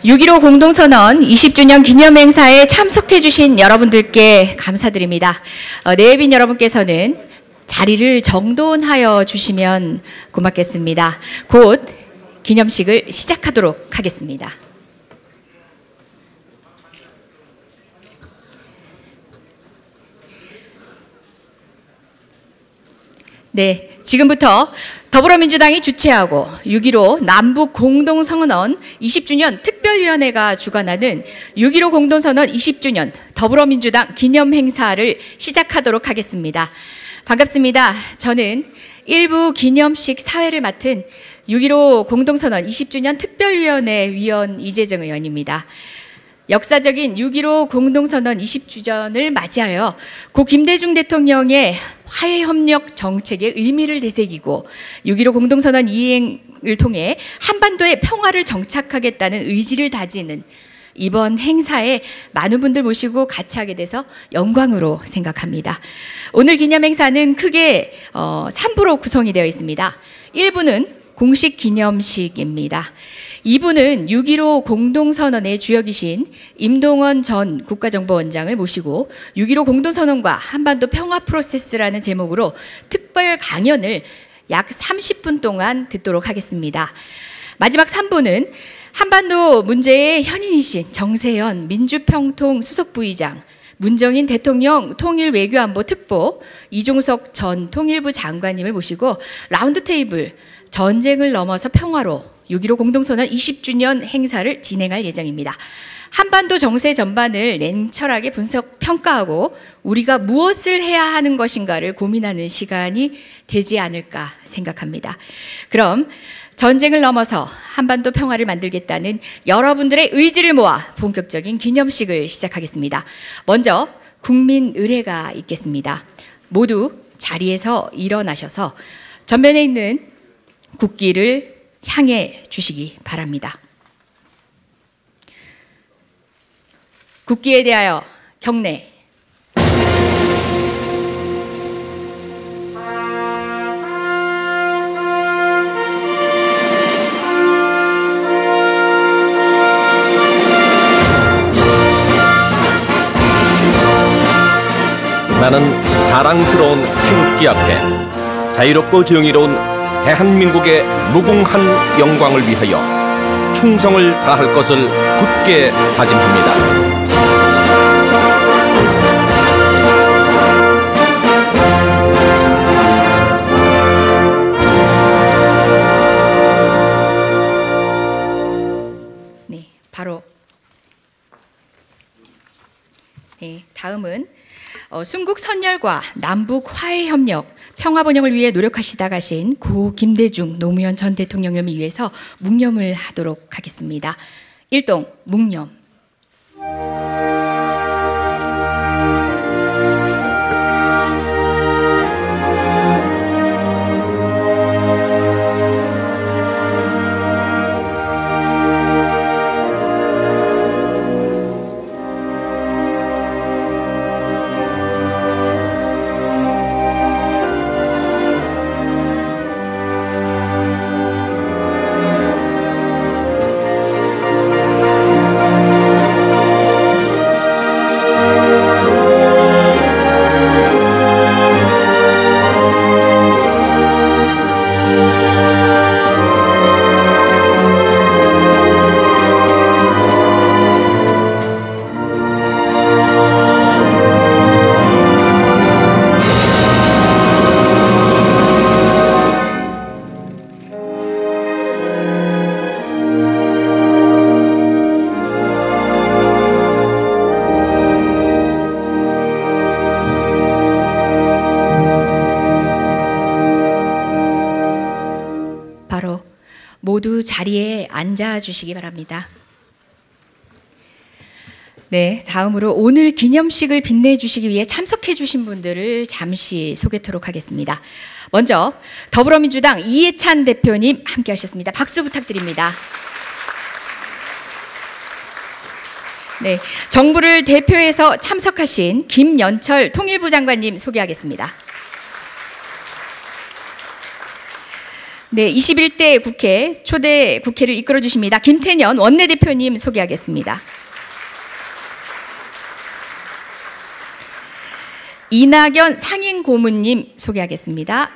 6.15 공동선언 20주년 기념행사에 참석해주신 여러분들께 감사드립니다. 내빈 여러분께서는 자리를 정돈하여 주시면 고맙겠습니다. 곧 기념식을 시작하도록 하겠습니다. 네, 지금부터 더불어민주당이 주최하고 6.15 남북 공동선언 20주년 특별위원회가 주관하는 6.15 공동선언 20주년 더불어민주당 기념행사를 시작하도록 하겠습니다. 반갑습니다. 저는 일부 기념식 사회를 맡은 6.15 공동선언 20주년 특별위원회 위원 이재정 의원입니다. 역사적인 6.15 공동선언 20주년을 맞이하여 고 김대중 대통령의 화해협력 정책의 의미를 되새기고 6.15 공동선언 이행을 통해 한반도의 평화를 정착하겠다는 의지를 다지는 이번 행사에 많은 분들 모시고 같이 하게 돼서 영광으로 생각합니다. 오늘 기념행사는 크게 3부로 구성이 되어 있습니다. 1부는 공식 기념식입니다. 2부는 6.15 공동선언의 주역이신 임동원 전 국가정보원장을 모시고 6.15 공동선언과 한반도 평화 프로세스라는 제목으로 특별 강연을 약 30분 동안 듣도록 하겠습니다. 마지막 3부는 한반도 문제의 현인이신 정세현 민주평통 수석부의장, 문정인 대통령 통일외교안보 특보, 이종석 전 통일부 장관님을 모시고 라운드 테이블 전쟁을 넘어서 평화로 6.15 공동선언 20주년 행사를 진행할 예정입니다. 한반도 정세 전반을 냉철하게 분석, 평가하고 우리가 무엇을 해야 하는 것인가를 고민하는 시간이 되지 않을까 생각합니다. 그럼 전쟁을 넘어서 한반도 평화를 만들겠다는 여러분들의 의지를 모아 본격적인 기념식을 시작하겠습니다. 먼저 국민 의례가 있겠습니다. 모두 자리에서 일어나셔서 전면에 있는 국기를 향해 주시기 바랍니다. 국기에 대하여 경례. 나는 자랑스러운 태극기 앞에 자유롭고 정의로운 대한민국의 무궁한 영광을 위하여 충성을 다할 것을 굳게 다짐합니다. 네, 바로 다음은 순국 선열과 남북 화해 협력, 평화 번영을 위해 노력하시다 가신 고 김대중 노무현 전 대통령을 위해서 묵념을 하도록 하겠습니다. 일동 묵념. 모두 자리에 앉아 주시기 바랍니다. 네, 다음으로 오늘 기념식을 빛내주시기 위해 참석해 주신 분들을 잠시 소개토록 하겠습니다. 먼저 더불어민주당 이해찬 대표님 함께 하셨습니다. 박수 부탁드립니다. 네, 정부를 대표해서 참석하신 김연철 통일부 장관님 소개하겠습니다. 네, 21대 국회 초대 국회를 이끌어 주십니다. 김태년 원내대표님 소개하겠습니다. 이낙연 상임고문님 소개하겠습니다.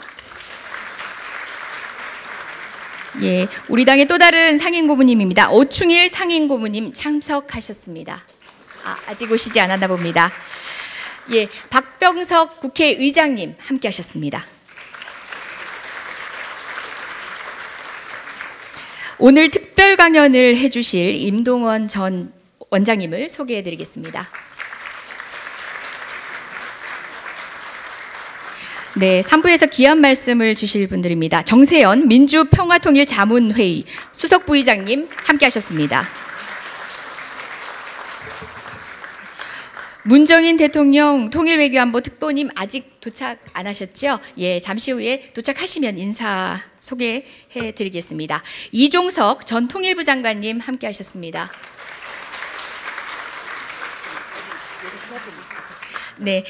예, 우리 당의 또 다른 상임고문님입니다. 오충일 상임고문님 참석하셨습니다. 아직 오시지 않았나 봅니다. 예, 박병석 국회의장님 함께 하셨습니다. 오늘 특별 강연을 해주실 임동원 전 원장님을 소개해드리겠습니다. 네, 3부에서 귀한 말씀을 주실 분들입니다. 정세현 민주평화통일자문회의 수석부의장님 함께 하셨습니다. 문정인 대통령 통일외교안보 특보님 아직 도착 안 하셨죠? 예, 잠시 후에 도착하시면 인사 소개해 드리겠습니다. 이종석 전 통일부 장관님 함께 하셨습니다. 네,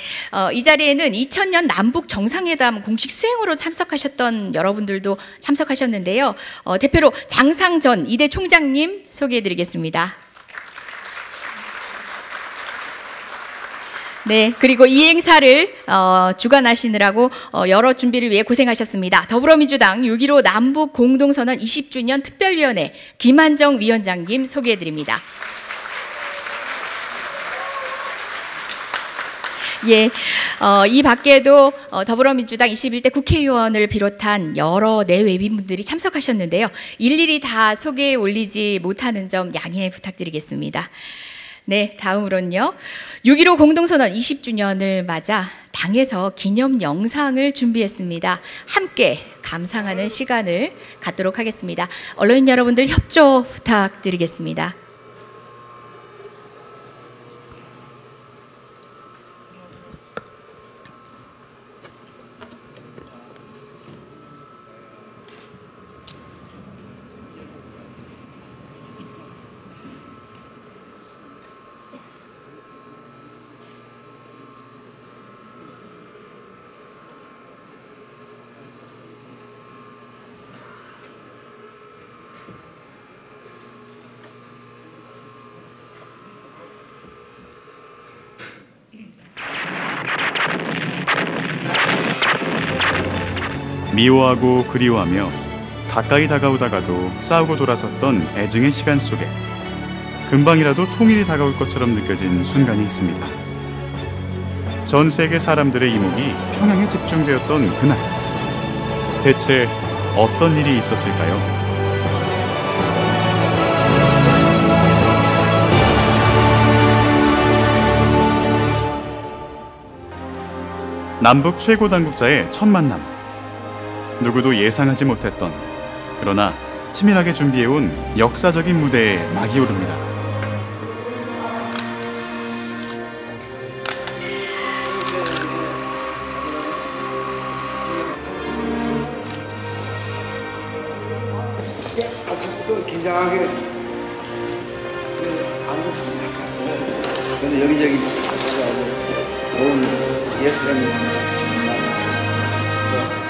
이 자리에는 2000년 남북 정상회담 공식 수행으로 참석하셨던 여러분들도 참석하셨는데요. 대표로 장상전 이대 총장님 소개해 드리겠습니다. 네, 그리고 이 행사를 주관하시느라고 여러 준비를 위해 고생하셨습니다. 더불어민주당 6.15 남북 공동선언 20주년 특별위원회 김한정 위원장님 소개해 드립니다. 예, 이 밖에도 더불어민주당 21대 국회의원을 비롯한 여러 내외빈분들이 참석하셨는데요. 일일이 다 소개에 올리지 못하는 점 양해 부탁드리겠습니다. 네, 다음으로는요. 6.15 공동선언 20주년을 맞아 당에서 기념 영상을 준비했습니다. 함께 감상하는 시간을 갖도록 하겠습니다. 언론인 여러분들 협조 부탁드리겠습니다. 미워하고 그리워하며 가까이 다가오다가도 싸우고 돌아섰던 애증의 시간 속에 금방이라도 통일이 다가올 것처럼 느껴진 순간이 있습니다. 전 세계 사람들의 이목이 평양에 집중되었던 그날, 대체 어떤 일이 있었을까요? 남북 최고 당국자의 첫 만남. 누구도 예상하지 못했던, 그러나 치밀하게 준비해온 역사적인 무대에 막이 오릅니다. 아침부터 긴장하게 안 됐습니다. 근데 여기저기 아주 좋은 예술가님 만났어요. 좋았어요.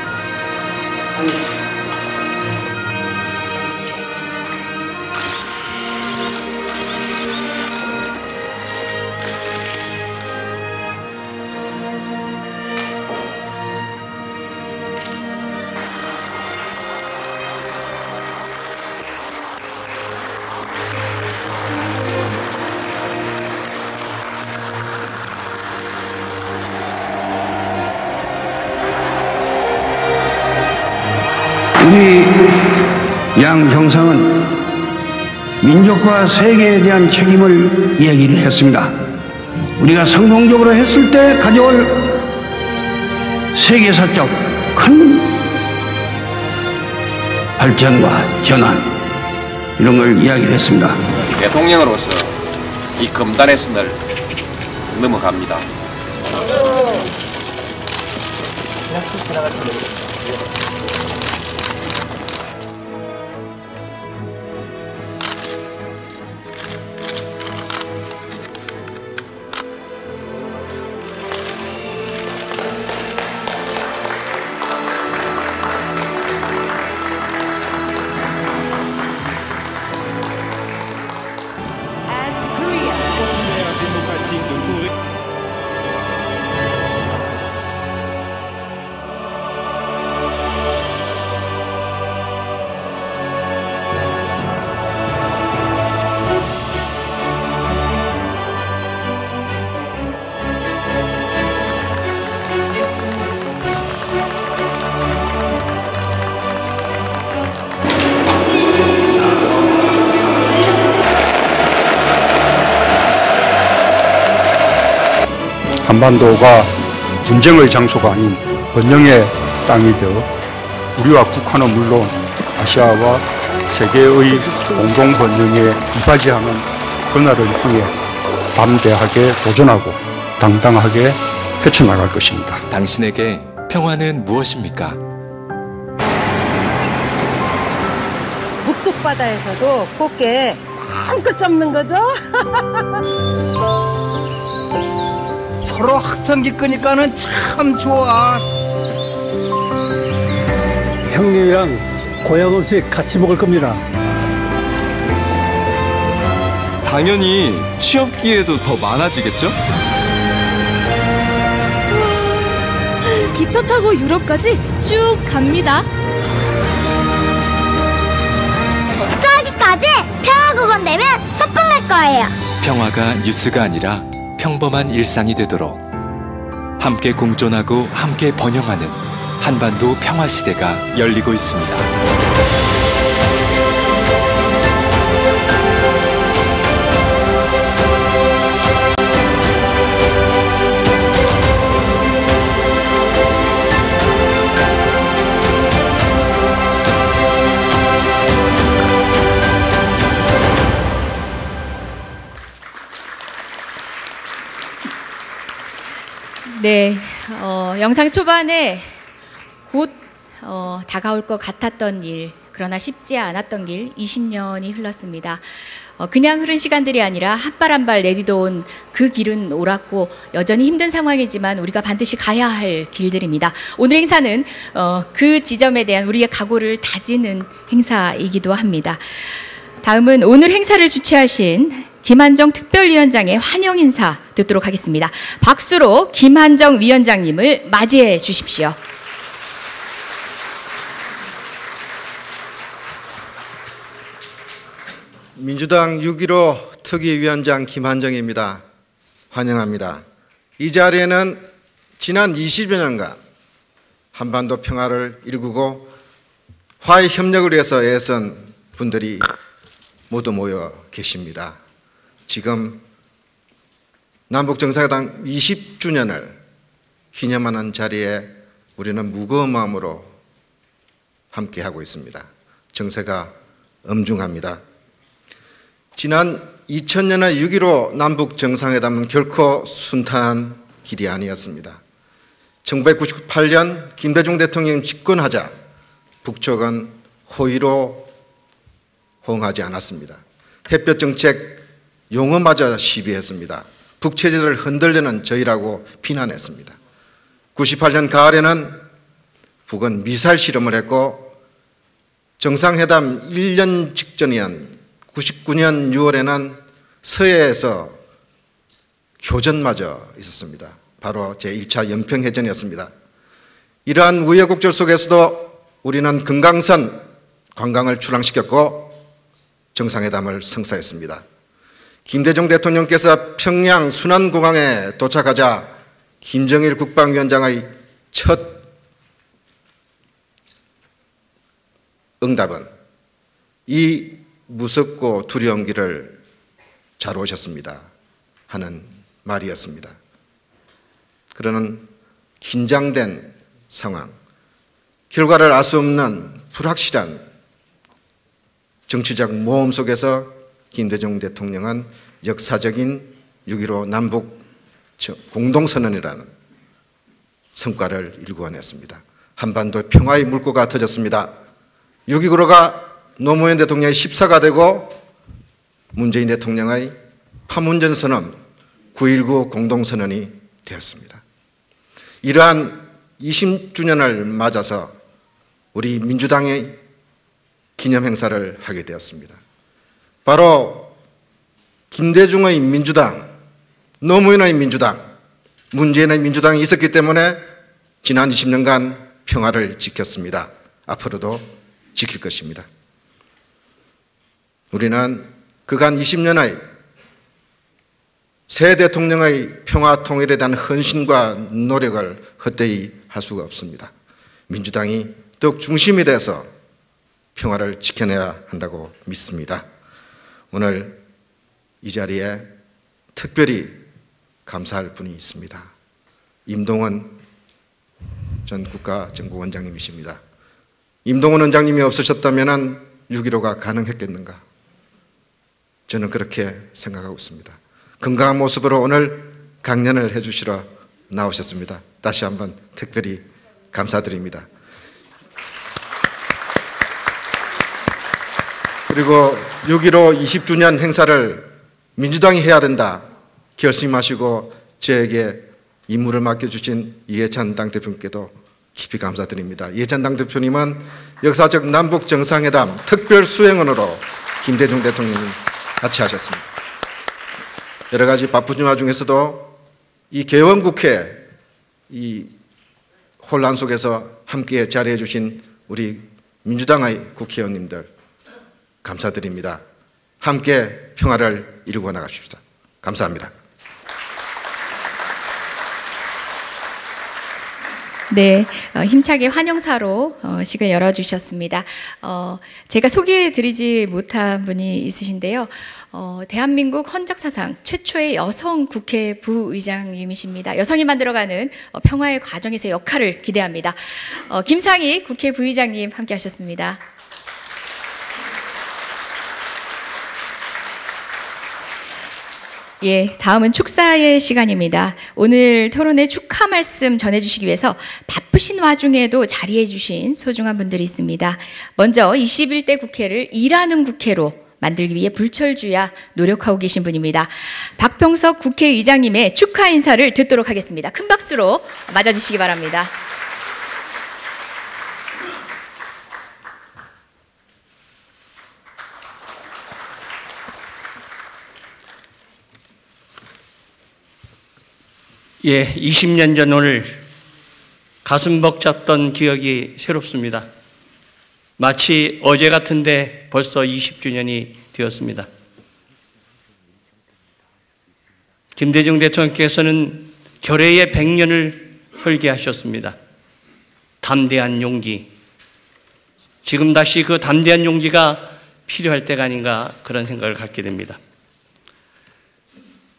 우리 양 형상은 민족과 세계에 대한 책임을 얘기를 했습니다. 우리가 성공적으로 했을 때 가져올 세계사적 큰 발전과 전환, 이런 걸 이야기를 했습니다. 대통령으로서 이 금단의 선을 넘어갑니다. 한반도가 분쟁의 장소가 아닌 번영의 땅이 되어 우리와 북한은 물론 아시아와 세계의 공동 번영에 이바지하는 그날을 향해 담대하게 도전하고 당당하게 헤쳐나갈 것입니다. 당신에게 평화는 무엇입니까? 북쪽 바다에서도 꽃게 마음껏 잡는 거죠? 서로 학성기 끄니까는 참 좋아. 형님이랑 고향 음식 같이 먹을 겁니다. 당연히 취업 기회도 더 많아지겠죠? 기차 타고 유럽까지 쭉 갑니다. 저기까지 평화국원 되면 소풍 갈 거예요. 평화가 뉴스가 아니라 평범한 일상이 되도록 함께 공존하고 함께 번영하는 한반도 평화시대가 열리고 있습니다. 네, 영상 초반에 곧 다가올 것 같았던 일, 그러나 쉽지 않았던 길 20년이 흘렀습니다. 그냥 흐른 시간들이 아니라 한 발 한 발 내디뎌온 그 길은 옳았고 여전히 힘든 상황이지만 우리가 반드시 가야 할 길들입니다. 오늘 행사는 그 지점에 대한 우리의 각오를 다지는 행사이기도 합니다. 다음은 오늘 행사를 주최하신 김한정 특별위원장의 환영 인사 듣도록 하겠습니다. 박수로 김한정 위원장님을 맞이해 주십시오. 민주당 6.15 특위위원장 김한정입니다. 환영합니다. 이 자리에는 지난 20여 년간 한반도 평화를 일구고 화해 협력을 위해서 애쓴 분들이 모두 모여 계십니다. 지금 남북정상회담 20주년을 기념하는 자리에 우리는 무거운 마음으로 함께하고 있습니다. 정세가 엄중합니다. 지난 2000년의 6.15 남북정상회담은 결코 순탄한 길이 아니었습니다. 1998년 김대중 대통령이 집권하자 북쪽은 호의로 호응하지 않았습니다. 햇볕 정책 용어마저 시비했습니다. 북체제를 흔들려는 저희라고 비난했습니다. 98년 가을에는 북은 미사일 실험을 했고 정상회담 1년 직전이었던 99년 6월에는 서해에서 교전마저 있었습니다. 바로 제1차 연평해전이었습니다. 이러한 우여곡절 속에서도 우리는 금강산 관광을 출항시켰고 정상회담을 성사했습니다. 김대중 대통령께서 평양 순안공항에 도착하자 김정일 국방위원장의 첫 응답은 이 무섭고 두려운 길을 잘 오셨습니다 하는 말이었습니다. 그러는 긴장된 상황, 결과를 알 수 없는 불확실한 정치적 모험 속에서 김대중 대통령은 역사적인 6.15 남북 공동선언이라는 성과를 일궈냈습니다. 한반도 평화의 물꼬가 터졌습니다. 6.15가 노무현 대통령의 14가 되고 문재인 대통령의 파문전 선언 9.19 공동선언이 되었습니다. 이러한 20주년을 맞아서 우리 민주당의 기념행사를 하게 되었습니다. 바로 김대중의 민주당, 노무현의 민주당, 문재인의 민주당이 있었기 때문에 지난 20년간 평화를 지켰습니다. 앞으로도 지킬 것입니다. 우리는 그간 20년의 새 대통령의 평화 통일에 대한 헌신과 노력을 헛되이 할 수가 없습니다. 민주당이 더욱 중심이 돼서 평화를 지켜내야 한다고 믿습니다. 오늘 이 자리에 특별히 감사할 분이 있습니다. 임동원 전 국가정보원장님이십니다. 임동원 원장님이 없으셨다면 6.15가 가능했겠는가? 저는 그렇게 생각하고 있습니다. 건강한 모습으로 오늘 강연을 해주시러 나오셨습니다. 다시 한번 특별히 감사드립니다. 그리고 6.15 20주년 행사를 민주당이 해야 된다 결심하시고 저에게 임무를 맡겨주신 이해찬 당대표님께도 깊이 감사드립니다. 이해찬 당대표님은 역사적 남북 정상회담 특별 수행원으로 김대중 대통령이 같이 하셨습니다. 여러 가지 바쁘신 와중에서도 이 개원국회 이 혼란 속에서 함께 자리해 주신 우리 민주당의 국회의원님들 감사드립니다. 함께 평화를 이루고 나가십시다. 감사합니다. 네, 힘차게 환영사로 식을 열어주셨습니다. 제가 소개해드리지 못한 분이 있으신데요. 대한민국 헌정사상 최초의 여성 국회 부의장님이십니다. 여성이 만들어가는 평화의 과정에서의 역할을 기대합니다. 김상희 국회 부의장님 함께 하셨습니다. 예, 다음은 축사의 시간입니다. 오늘 토론회 축하 말씀 전해주시기 위해서 바쁘신 와중에도 자리해 주신 소중한 분들이 있습니다. 먼저 21대 국회를 일하는 국회로 만들기 위해 불철주야 노력하고 계신 분입니다. 박병석 국회의장님의 축하 인사를 듣도록 하겠습니다. 큰 박수로 맞아주시기 바랍니다. 예, 20년 전 오늘 가슴 벅찼던 기억이 새롭습니다. 마치 어제 같은데 벌써 20주년이 되었습니다. 김대중 대통령께서는 결의의 100년을 설계하셨습니다. 담대한 용기. 지금 다시 그 담대한 용기가 필요할 때가 아닌가 그런 생각을 갖게 됩니다.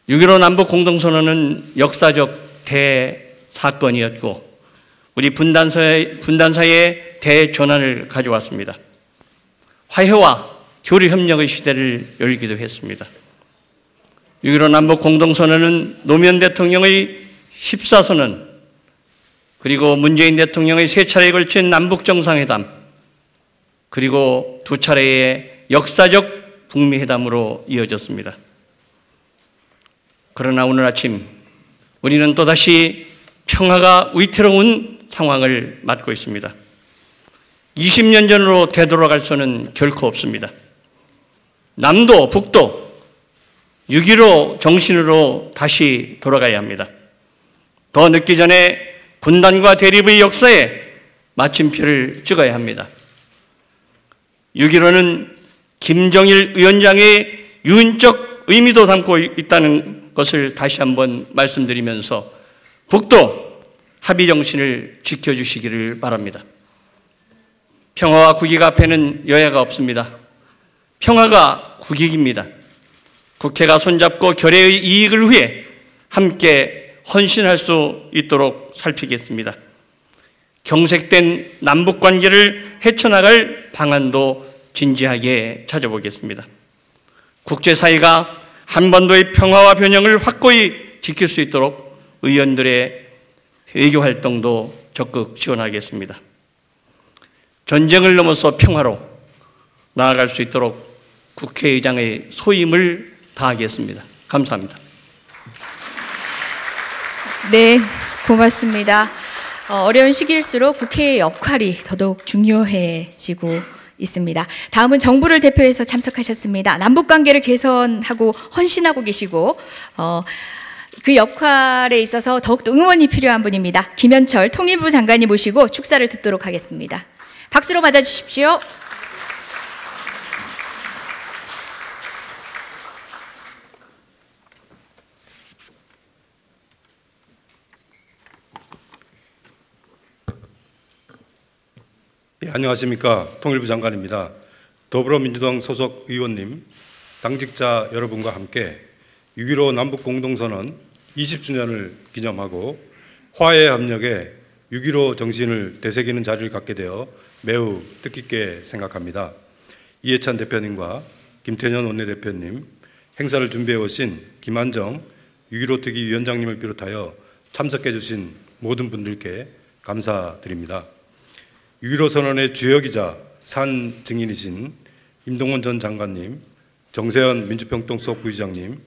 6.15 남북 공동선언은 역사적 대사건이었고 우리 분단사의 대전환을 가져왔습니다. 화해와 교류협력의 시대를 열기도 했습니다. 6.15 남북 공동선언은 노무현 대통령의 14선언 그리고 문재인 대통령의 3차례에 걸친 남북정상회담 그리고 2차례의 역사적 북미회담으로 이어졌습니다. 그러나 오늘 아침 우리는 또다시 평화가 위태로운 상황을 맞고 있습니다. 20년 전으로 되돌아갈 수는 결코 없습니다. 남도 북도 6.15 정신으로 다시 돌아가야 합니다. 더 늦기 전에 분단과 대립의 역사에 마침표를 찍어야 합니다. 6.15는 김정일 위원장의 유인적 의미도 담고 있다는 것을 다시 한번 말씀드리면서 북도 합의 정신을 지켜주시기를 바랍니다. 평화와 국익 앞에는 여야가 없습니다. 평화가 국익입니다. 국회가 손잡고 결의의 이익을 위해 함께 헌신할 수 있도록 살피겠습니다. 경색된 남북관계를 헤쳐나갈 방안도 진지하게 찾아보겠습니다. 국제사회가 한반도의 평화와 변형을 확고히 지킬 수 있도록 의원들의 외교 활동도 적극 지원하겠습니다. 전쟁을 넘어서 평화로 나아갈 수 있도록 국회의장의 소임을 다하겠습니다. 감사합니다. 네, 고맙습니다. 어려운 시기일수록 국회의 역할이 더더욱 중요해지고 있습니다. 다음은 정부를 대표해서 참석하셨습니다. 남북관계를 개선하고 헌신하고 계시고 그 역할에 있어서 더욱더 응원이 필요한 분입니다. 김현철 통일부 장관님 모시고 축사를 듣도록 하겠습니다. 박수로 맞아주십시오. 예, 안녕하십니까. 통일부 장관입니다. 더불어민주당 소속 의원님, 당직자 여러분과 함께 6.15 남북공동선언 20주년을 기념하고 화해 협력에 6.15 정신을 되새기는 자리를 갖게 되어 매우 뜻깊게 생각합니다. 이해찬 대표님과 김태년 원내대표님, 행사를 준비해 오신 김한정 6.15 특위 위원장님을 비롯하여 참석해 주신 모든 분들께 감사드립니다. 6.15 선언의 주역이자 산 증인이신 임동원 전 장관님, 정세현 민주평통수석 부의장님,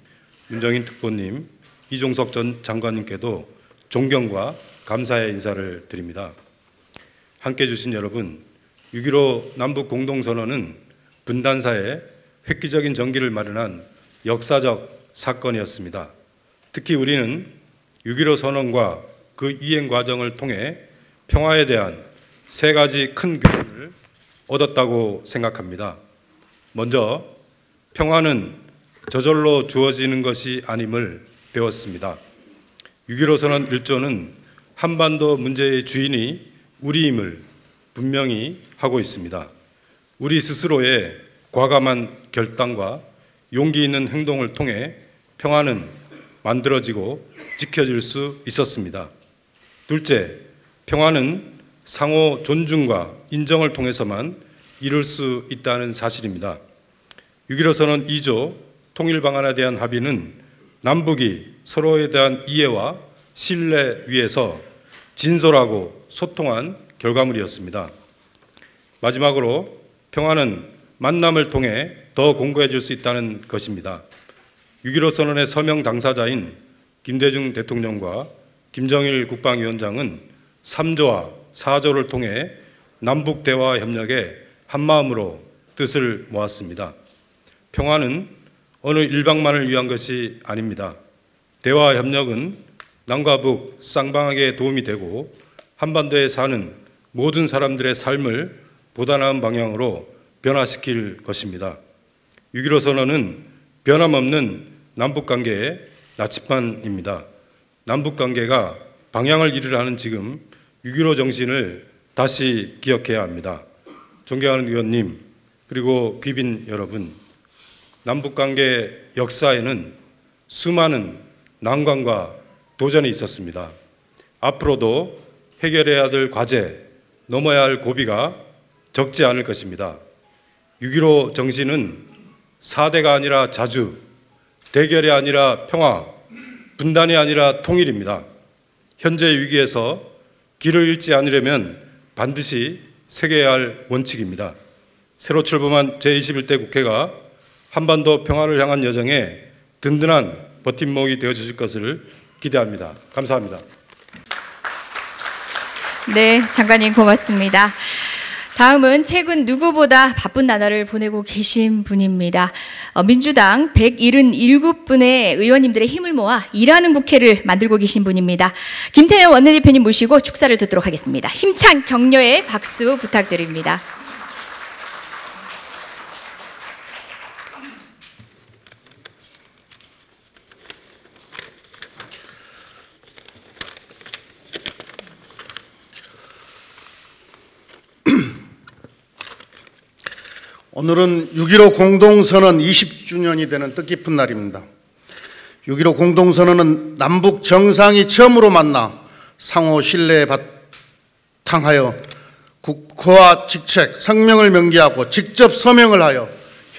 윤정인 특보님, 이종석 전 장관님께도 존경과 감사의 인사를 드립니다. 함께해 주신 여러분, 6.15 남북 공동선언은 분단사에 획기적인 전기를 마련한 역사적 사건이었습니다. 특히 우리는 6.15 선언과 그 이행 과정을 통해 평화에 대한 세 가지 큰 교훈을 얻었다고 생각합니다. 먼저 평화는 저절로 주어지는 것이 아님을 배웠습니다. 6.15 선언 1조는 한반도 문제의 주인이 우리임을 분명히 하고 있습니다. 우리 스스로의 과감한 결단과 용기 있는 행동을 통해 평화는 만들어지고 지켜질 수 있었습니다. 둘째, 평화는 상호 존중과 인정을 통해서만 이룰 수 있다는 사실입니다. 6.15 선언 2조 통일 방안에 대한 합의는 남북이 서로에 대한 이해와 신뢰 위에서 진솔하고 소통한 결과물이었습니다. 마지막으로 평화는 만남을 통해 더 공고해질 수 있다는 것입니다. 6.15 선언의 서명 당사자인 김대중 대통령과 김정일 국방위원장은 3조와 4조를 통해 남북 대화 협력에 한마음으로 뜻을 모았습니다. 평화는 어느 일방만을 위한 것이 아닙니다. 대화 협력은 남과 북 쌍방에게 도움이 되고 한반도에 사는 모든 사람들의 삶을 보다 나은 방향으로 변화시킬 것입니다. 6.15 선언은 변함없는 남북관계의 나침반입니다. 남북관계가 방향을 잃으려는 지금 6.15 정신을 다시 기억해야 합니다. 존경하는 의원님, 그리고 귀빈 여러분, 남북관계 역사에는 수많은 난관과 도전이 있었습니다. 앞으로도 해결해야 될 과제, 넘어야 할 고비가 적지 않을 것입니다. 6.15 정신은 사대가 아니라 자주, 대결이 아니라 평화, 분단이 아니라 통일입니다. 현재 위기에서 길을 잃지 않으려면 반드시 새겨야 할 원칙입니다. 새로 출범한 제21대 국회가 한반도 평화를 향한 여정에 든든한 버팀목이 되어주실 것을 기대합니다. 감사합니다. 네, 장관님 고맙습니다. 다음은 최근 누구보다 바쁜 나날을 보내고 계신 분입니다. 민주당 177분의 의원님들의 힘을 모아 일하는 국회를 만들고 계신 분입니다. 김태년 원내대표님 모시고 축사를 듣도록 하겠습니다. 힘찬 격려의 박수 부탁드립니다. 오늘은 6.15 공동선언 20주년이 되는 뜻깊은 날입니다. 6.15 공동선언은 남북 정상이 처음으로 만나 상호 신뢰에 바탕하여 국호와 직책, 성명을 명기하고 직접 서명을 하여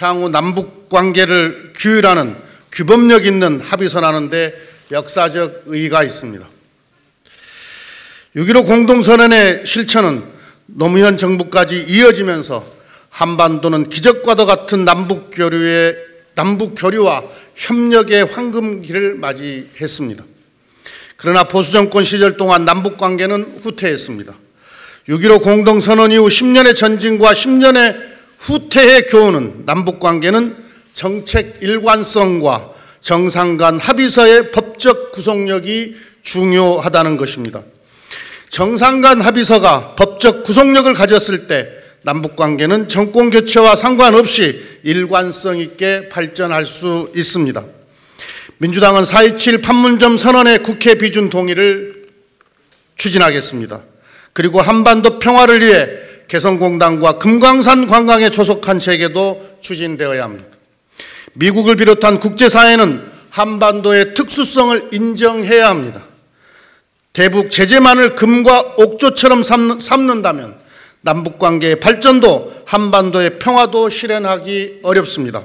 향후 남북 관계를 규율하는 규범력 있는 합의서라는 데 역사적 의의가 있습니다. 6.15 공동선언의 실천은 노무현 정부까지 이어지면서 한반도는 기적과도 같은 남북 교류와 협력의 황금기를 맞이했습니다. 그러나 보수정권 시절 동안 남북 관계는 후퇴했습니다. 6.15 공동선언 이후 10년의 전진과 10년의 후퇴의 교훈은 남북 관계는 정책 일관성과 정상 간 합의서의 법적 구속력이 중요하다는 것입니다. 정상 간 합의서가 법적 구속력을 가졌을 때 남북관계는 정권교체와 상관없이 일관성 있게 발전할 수 있습니다. 민주당은 4.27 판문점 선언의 국회 비준 동의를 추진하겠습니다. 그리고 한반도 평화를 위해 개성공단과 금강산 관광에 조속한 재개도 추진되어야 합니다. 미국을 비롯한 국제사회는 한반도의 특수성을 인정해야 합니다. 대북 제재만을 금과 옥조처럼 삼는다면 남북관계의 발전도 한반도의 평화도 실현하기 어렵습니다.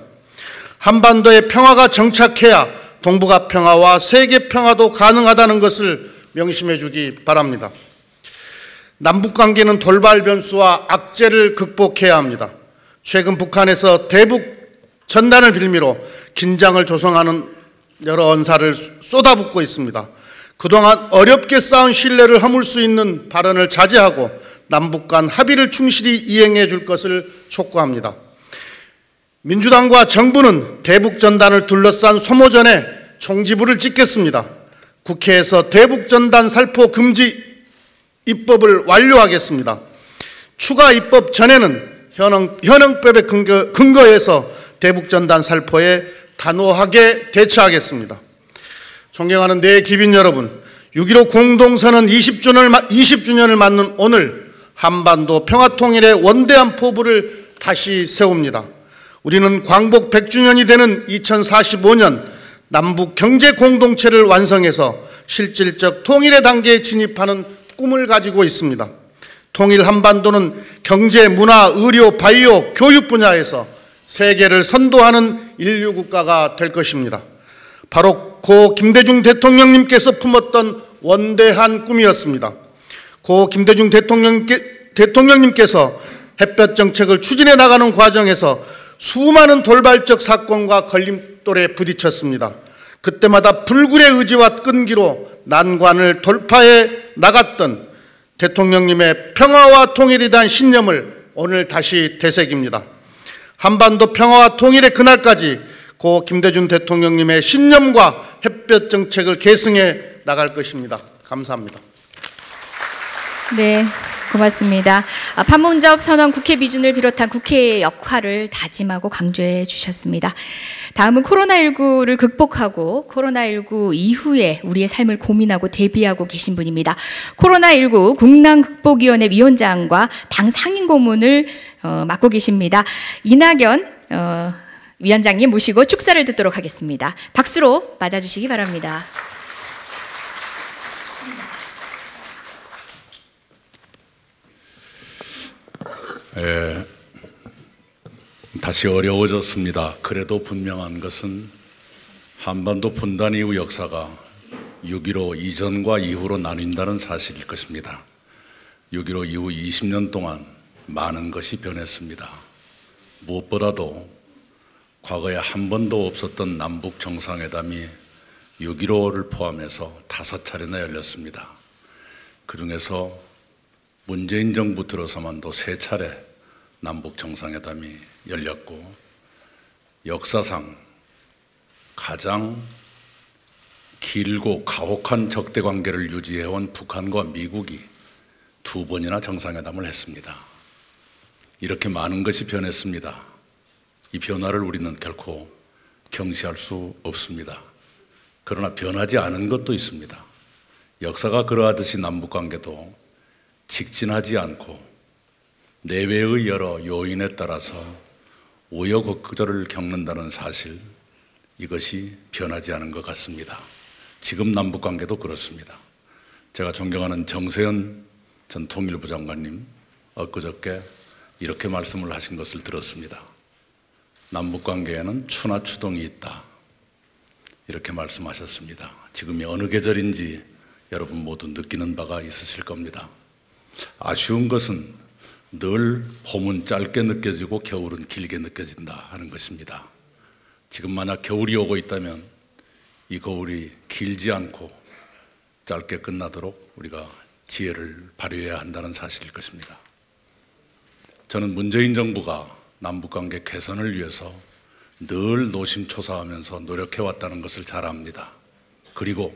한반도의 평화가 정착해야 동북아 평화와 세계 평화도 가능하다는 것을 명심해 주기 바랍니다. 남북관계는 돌발 변수와 악재를 극복해야 합니다. 최근 북한에서 대북 전단을 빌미로 긴장을 조성하는 여러 언사를 쏟아붓고 있습니다. 그동안 어렵게 쌓은 신뢰를 허물 수 있는 발언을 자제하고 남북 간 합의를 충실히 이행해 줄 것을 촉구합니다. 민주당과 정부는 대북 전단을 둘러싼 소모전에 총지부를 찍겠습니다. 국회에서 대북 전단 살포 금지 입법을 완료하겠습니다. 추가 입법 전에는 현행법에 근거해서 대북 전단 살포에 단호하게 대처하겠습니다. 존경하는 내 기빈 여러분, 6.15 공동선언 20주년을 맞는 오늘 한반도 평화통일의 원대한 포부를 다시 세웁니다. 우리는 광복 100주년이 되는 2045년 남북 경제 공동체를 완성해서 실질적 통일의 단계에 진입하는 꿈을 가지고 있습니다. 통일 한반도는 경제, 문화, 의료, 바이오, 교육 분야에서 세계를 선도하는 인류 국가가 될 것입니다. 바로 고 김대중 대통령님께서 품었던 원대한 꿈이었습니다. 고 김대중 대통령님께서 햇볕 정책을 추진해 나가는 과정에서 수많은 돌발적 사건과 걸림돌에 부딪혔습니다. 그때마다 불굴의 의지와 끈기로 난관을 돌파해 나갔던 대통령님의 평화와 통일에 대한 신념을 오늘 다시 되새깁니다. 한반도 평화와 통일의 그날까지 고 김대중 대통령님의 신념과 햇볕 정책을 계승해 나갈 것입니다. 감사합니다. 네, 고맙습니다. 판문점 선언 국회 비준을 비롯한 국회의 역할을 다짐하고 강조해 주셨습니다. 다음은 코로나19를 극복하고 코로나19 이후에 우리의 삶을 고민하고 대비하고 계신 분입니다. 코로나19 국난극복위원회 위원장과 당 상임고문을 맡고 계십니다. 이낙연 위원장님 모시고 축사를 듣도록 하겠습니다. 박수로 맞아주시기 바랍니다. 다시 어려워졌습니다. 그래도 분명한 것은 한반도 분단 이후 역사가 6.15 이전과 이후로 나뉜다는 사실일 것입니다. 6.15 이후 20년 동안 많은 것이 변했습니다. 무엇보다도 과거에 한 번도 없었던 남북 정상회담이 6.15를 포함해서 5차례나 열렸습니다. 그중에서 문재인 정부 들어서만도 3차례 남북 정상회담이 열렸고 역사상 가장 길고 가혹한 적대 관계를 유지해온 북한과 미국이 2번이나 정상회담을 했습니다. 이렇게 많은 것이 변했습니다. 이 변화를 우리는 결코 경시할 수 없습니다. 그러나 변하지 않은 것도 있습니다. 역사가 그러하듯이 남북관계도 직진하지 않고 내외의 여러 요인에 따라서 우여곡절을 겪는다는 사실, 이것이 변하지 않은 것 같습니다. 지금 남북관계도 그렇습니다. 제가 존경하는 정세현 전 통일부 장관님 엊그저께 이렇게 말씀을 하신 것을 들었습니다. 남북관계에는 추나 추동이 있다, 이렇게 말씀하셨습니다. 지금이 어느 계절인지 여러분 모두 느끼는 바가 있으실 겁니다. 아쉬운 것은 늘 봄은 짧게 느껴지고 겨울은 길게 느껴진다 하는 것입니다. 지금 만약 겨울이 오고 있다면 이 겨울이 길지 않고 짧게 끝나도록 우리가 지혜를 발휘해야 한다는 사실일 것입니다. 저는 문재인 정부가 남북관계 개선을 위해서 늘 노심초사하면서 노력해왔다는 것을 잘 압니다. 그리고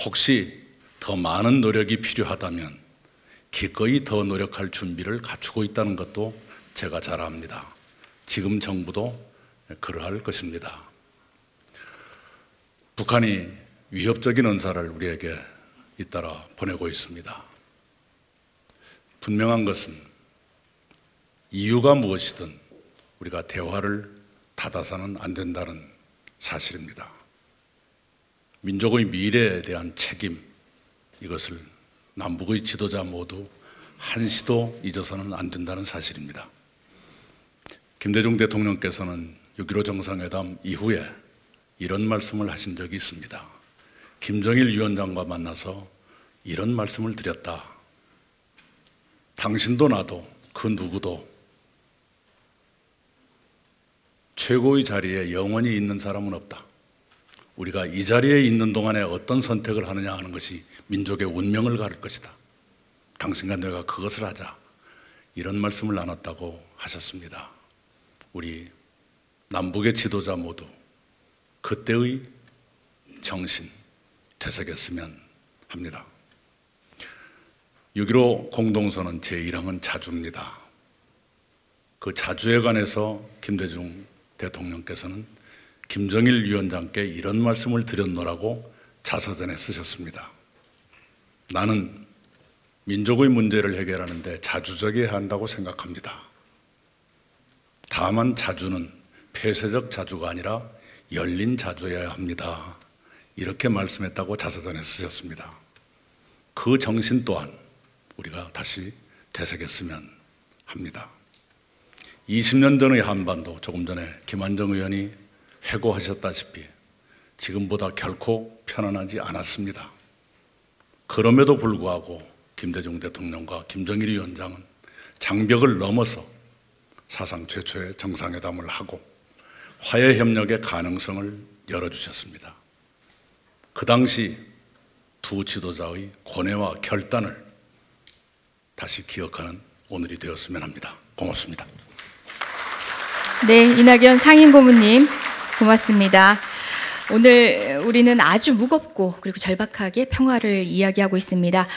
혹시 더 많은 노력이 필요하다면 기꺼이 더 노력할 준비를 갖추고 있다는 것도 제가 잘 압니다. 지금 정부도 그러할 것입니다. 북한이 위협적인 언사를 우리에게 잇따라 보내고 있습니다. 분명한 것은 이유가 무엇이든 우리가 대화를 닫아서는 안 된다는 사실입니다. 민족의 미래에 대한 책임, 이것을 남북의 지도자 모두 한시도 잊어서는 안 된다는 사실입니다. 김대중 대통령께서는 6.15 정상회담 이후에 이런 말씀을 하신 적이 있습니다. 김정일 위원장과 만나서 이런 말씀을 드렸다. 당신도 나도 그 누구도 최고의 자리에 영원히 있는 사람은 없다. 우리가 이 자리에 있는 동안에 어떤 선택을 하느냐 하는 것이 민족의 운명을 가를 것이다. 당신과 내가 그것을 하자. 이런 말씀을 나눴다고 하셨습니다. 우리 남북의 지도자 모두 그때의 정신 되새겼으면 합니다. 6.15 공동선언 제1항은 자주입니다. 그 자주에 관해서 김대중 대통령께서는 김정일 위원장께 이런 말씀을 드렸노라고 자서전에 쓰셨습니다. 나는 민족의 문제를 해결하는데 자주적이어야 한다고 생각합니다. 다만 자주는 폐쇄적 자주가 아니라 열린 자주여야 합니다. 이렇게 말씀했다고 자서전에 쓰셨습니다. 그 정신 또한 우리가 다시 되새겼으면 합니다. 20년 전의 한반도, 조금 전에 김한정 의원이 회고하셨다시피 지금보다 결코 편안하지 않았습니다. 그럼에도 불구하고 김대중 대통령과 김정일 위원장은 장벽을 넘어서 사상 최초의 정상회담을 하고 화해협력의 가능성을 열어주셨습니다. 그 당시 두 지도자의 고뇌와 결단을 다시 기억하는 오늘이 되었으면 합니다. 고맙습니다. 네, 이낙연 상임고문님 고맙습니다. 오늘 우리는 아주 무겁고 그리고 절박하게 평화를 이야기하고 있습니다.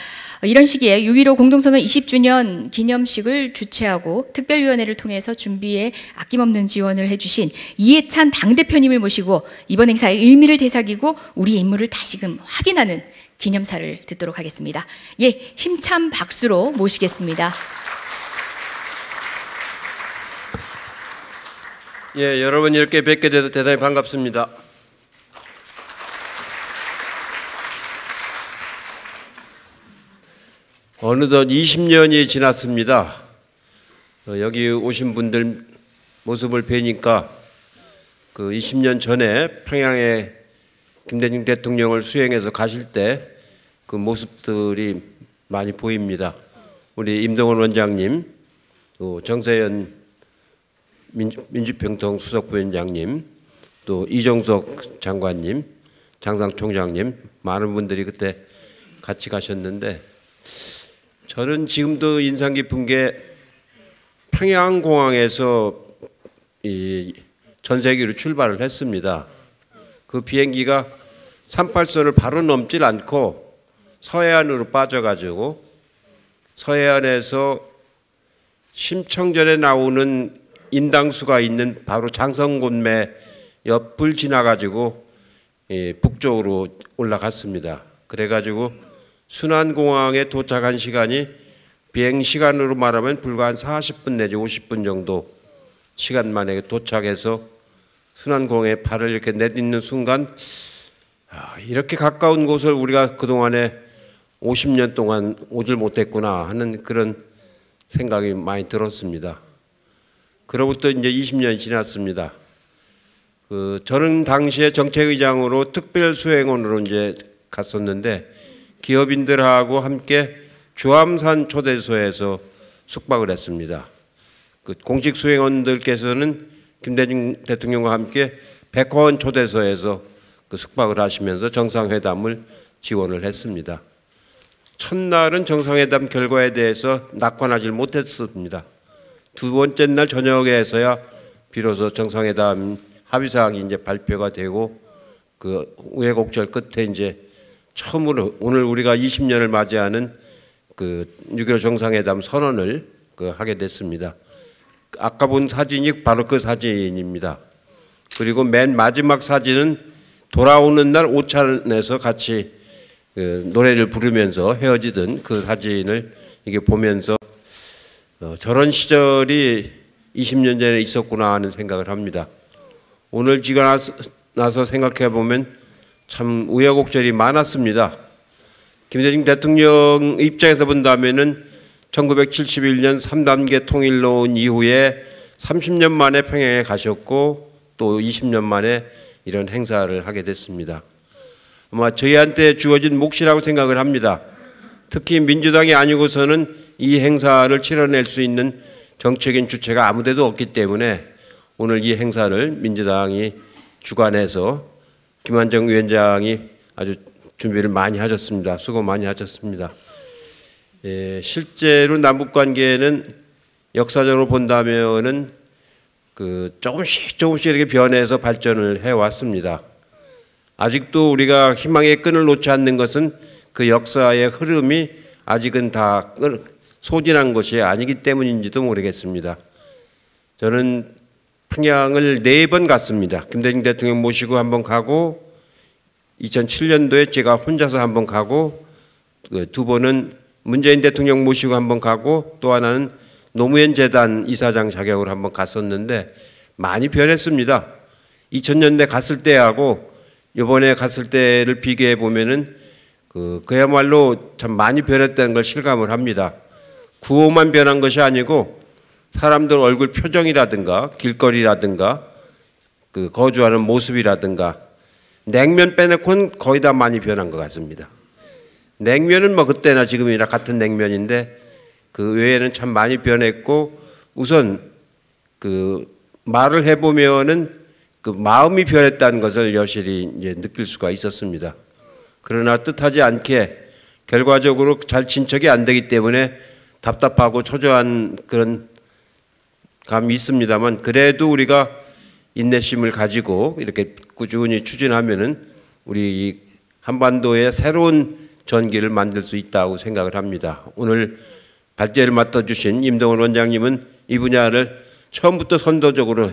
이런 시기에 6.15 공동선언 20주년 기념식을 주최하고 특별위원회를 통해서 준비에 아낌없는 지원을 해주신 이해찬 당대표님을 모시고 이번 행사의 의미를 되새기고 우리의 임무를 다시금 확인하는 기념사를 듣도록 하겠습니다. 예, 힘찬 박수로 모시겠습니다. 예, 여러분 이렇게 뵙게 돼서 대단히 반갑습니다. 어느덧 20년이 지났습니다. 여기 오신 분들 모습을 뵈니까 그 20년 전에 평양에 김대중 대통령을 수행해서 가실 때 그 모습들이 많이 보입니다. 우리 임동원 원장님, 또 정세현 민주평통 수석부위원장님, 또 이종석 장관님, 장상총장님, 많은 분들이 그때 같이 가셨는데 저는 지금도 인상 깊은 게 평양공항에서 이 전세기로 출발을 했습니다. 그 비행기가 38선을 바로 넘질 않고 서해안으로 빠져가지고 서해안에서 심청전에 나오는 인당수가 있는 바로 장성곤매 옆을 지나가지고 북쪽으로 올라갔습니다. 그래가지고 순안공항에 도착한 시간이 비행 시간으로 말하면 불과 한 40분 내지 50분 정도 시간 만에 도착해서 순안공항에 발을 이렇게 내딛는 순간 이렇게 가까운 곳을 우리가 그동안에 50년 동안 오질 못했구나 하는 그런 생각이 많이 들었습니다. 그로부터 이제 20년이 지났습니다. 저는 당시에 정책의장으로 특별수행원으로 이제 갔었는데 기업인들하고 함께 주암산 초대소에서 숙박을 했습니다. 공직 수행원들께서는 김대중 대통령과 함께 백화원 초대소에서 숙박을 하시면서 정상회담을 지원을 했습니다. 첫날은 정상회담 결과에 대해서 낙관하지 못했습니다. 두 번째 날 저녁에서야 비로소 정상회담 합의사항이 이제 발표가 되고 그 우여곡절 끝에 이제 처음으로 오늘 우리가 20년을 맞이하는 그 6.15 정상회담 선언을 하게 됐습니다. 아까 본 사진이 바로 그 사진입니다. 그리고 맨 마지막 사진은 돌아오는 날 오찬에서 같이 노래를 부르면서 헤어지던 그 사진을 이게 보면서 저런 시절이 20년 전에 있었구나 하는 생각을 합니다. 오늘 지가 나서 생각해 보면 참 우여곡절이 많았습니다. 김대중 대통령 입장에서 본다면은 1971년 3단계 통일로 온 이후에 30년 만에 평양에 가셨고 또 20년 만에 이런 행사를 하게 됐습니다. 아마 저희한테 주어진 몫이라고 생각을 합니다. 특히 민주당이 아니고서는 이 행사를 치러낼 수 있는 정책인 주체가 아무데도 없기 때문에 오늘 이 행사를 민주당이 주관해서 김한정 위원장이 아주 준비를 많이 하셨습니다. 수고 많이 하셨습니다. 실제로 남북관계는 역사적으로 본다면은 조금씩 이렇게 변해서 발전을 해왔습니다. 아직도 우리가 희망의 끈을 놓지 않는 것은 그 역사의 흐름이 아직은 다 소진한 것이 아니기 때문인지도 모르겠습니다. 저는 평양을 4번 갔습니다. 김대중 대통령 모시고 한번 가고 2007년도에 제가 혼자서 한번 가고 2번은 문재인 대통령 모시고 한번 가고 또 하나는 노무현 재단 이사장 자격으로 한번 갔었는데 많이 변했습니다. 2000년대 갔을 때하고 이번에 갔을 때를 비교해 보면은 그야말로 참 많이 변했다는 걸 실감을 합니다. 구호만 변한 것이 아니고 사람들 얼굴 표정이라든가 길거리라든가 거주하는 모습이라든가 냉면 빼놓고는 거의 다 많이 변한 것 같습니다. 냉면은 뭐 그때나 지금이나 같은 냉면인데 그 외에는 참 많이 변했고 우선 말을 해보면은 마음이 변했다는 것을 여실히 이제 느낄 수가 있었습니다. 그러나 뜻하지 않게 결과적으로 잘 진척이 안 되기 때문에 답답하고 초조한 그런 감이 있습니다만 그래도 우리가 인내심을 가지고 이렇게 꾸준히 추진하면은 우리 이 한반도의 새로운 전기를 만들 수 있다고 생각을 합니다. 오늘 발제를 맡아주신 임동원 원장님은 이 분야를 처음부터 선도적으로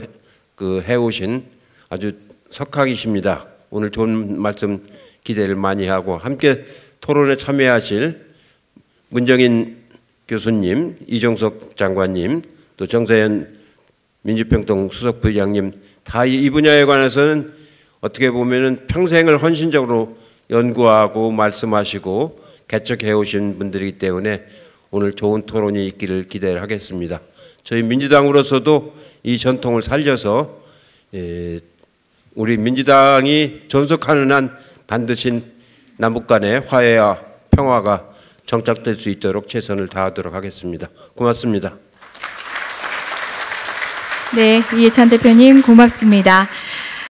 해오신 아주 석학이십니다. 오늘 좋은 말씀 기대를 많이 하고 함께 토론에 참여하실 문정인 교수님, 이종석 장관님, 또 정세현 민주평통 수석부의장님 다 이 분야에 관해서는 어떻게 보면은 평생을 헌신적으로 연구하고 말씀하시고 개척해 오신 분들이기 때문에 오늘 좋은 토론이 있기를 기대를 하겠습니다. 저희 민주당으로서도 이 전통을 살려서 우리 민주당이 존속하는 한 반드시 남북 간의 화해와 평화가 정착될 수 있도록 최선을 다하도록 하겠습니다. 고맙습니다. 네, 이해찬 대표님 고맙습니다.